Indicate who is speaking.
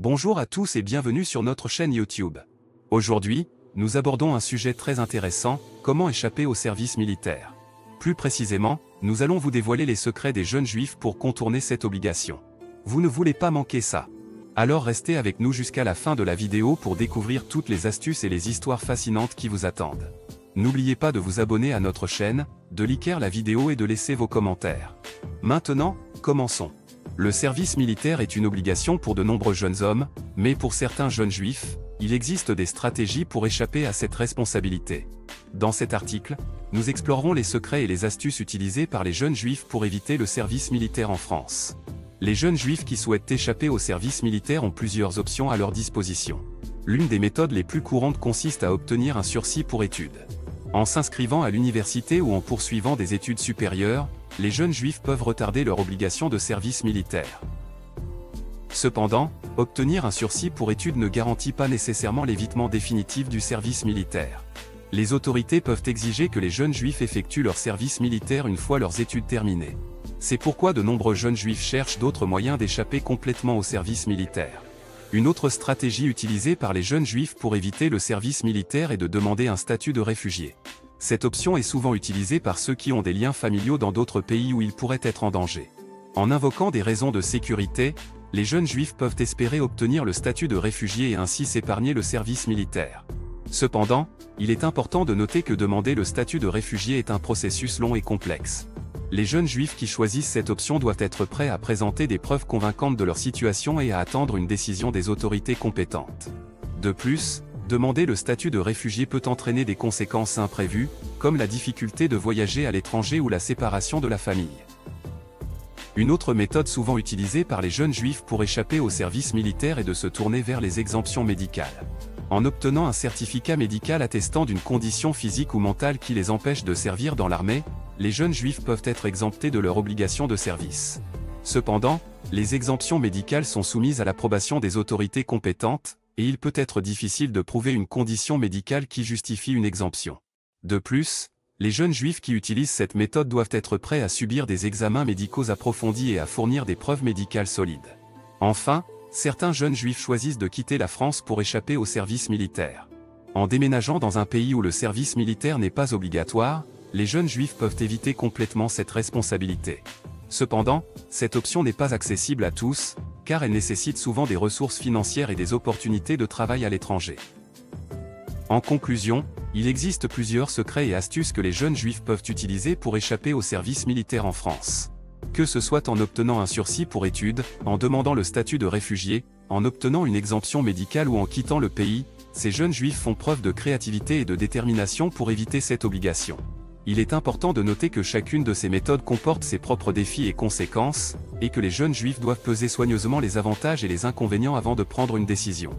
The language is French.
Speaker 1: Bonjour à tous et bienvenue sur notre chaîne YouTube. Aujourd'hui, nous abordons un sujet très intéressant, comment échapper au service militaire. Plus précisément, nous allons vous dévoiler les secrets des jeunes juifs pour contourner cette obligation. Vous ne voulez pas manquer ça. Alors restez avec nous jusqu'à la fin de la vidéo pour découvrir toutes les astuces et les histoires fascinantes qui vous attendent. N'oubliez pas de vous abonner à notre chaîne, de liker la vidéo et de laisser vos commentaires. Maintenant, commençons. Le service militaire est une obligation pour de nombreux jeunes hommes, mais pour certains jeunes juifs, il existe des stratégies pour échapper à cette responsabilité. Dans cet article, nous explorerons les secrets et les astuces utilisées par les jeunes juifs pour éviter le service militaire en France. Les jeunes juifs qui souhaitent échapper au service militaire ont plusieurs options à leur disposition. L'une des méthodes les plus courantes consiste à obtenir un sursis pour études. En s'inscrivant à l'université ou en poursuivant des études supérieures, les jeunes juifs peuvent retarder leur obligation de service militaire. Cependant, obtenir un sursis pour études ne garantit pas nécessairement l'évitement définitif du service militaire. Les autorités peuvent exiger que les jeunes juifs effectuent leur service militaire une fois leurs études terminées. C'est pourquoi de nombreux jeunes juifs cherchent d'autres moyens d'échapper complètement au service militaire. Une autre stratégie utilisée par les jeunes juifs pour éviter le service militaire est de demander un statut de réfugié. Cette option est souvent utilisée par ceux qui ont des liens familiaux dans d'autres pays où ils pourraient être en danger. En invoquant des raisons de sécurité, les jeunes juifs peuvent espérer obtenir le statut de réfugié et ainsi s'épargner le service militaire. Cependant, il est important de noter que demander le statut de réfugié est un processus long et complexe. Les jeunes juifs qui choisissent cette option doivent être prêts à présenter des preuves convaincantes de leur situation et à attendre une décision des autorités compétentes. De plus, demander le statut de réfugié peut entraîner des conséquences imprévues, comme la difficulté de voyager à l'étranger ou la séparation de la famille. Une autre méthode souvent utilisée par les jeunes juifs pour échapper au service militaire est de se tourner vers les exemptions médicales. En obtenant un certificat médical attestant d'une condition physique ou mentale qui les empêche de servir dans l'armée, les jeunes juifs peuvent être exemptés de leur obligation de service. Cependant, les exemptions médicales sont soumises à l'approbation des autorités compétentes, et il peut être difficile de prouver une condition médicale qui justifie une exemption. De plus, les jeunes juifs qui utilisent cette méthode doivent être prêts à subir des examens médicaux approfondis et à fournir des preuves médicales solides. Enfin, certains jeunes juifs choisissent de quitter la France pour échapper au service militaire. En déménageant dans un pays où le service militaire n'est pas obligatoire, les jeunes juifs peuvent éviter complètement cette responsabilité. Cependant, cette option n'est pas accessible à tous, car elle nécessite souvent des ressources financières et des opportunités de travail à l'étranger. En conclusion, il existe plusieurs secrets et astuces que les jeunes juifs peuvent utiliser pour échapper au service militaire en France. Que ce soit en obtenant un sursis pour études, en demandant le statut de réfugié, en obtenant une exemption médicale ou en quittant le pays, ces jeunes juifs font preuve de créativité et de détermination pour éviter cette obligation. Il est important de noter que chacune de ces méthodes comporte ses propres défis et conséquences, et que les jeunes juifs doivent peser soigneusement les avantages et les inconvénients avant de prendre une décision.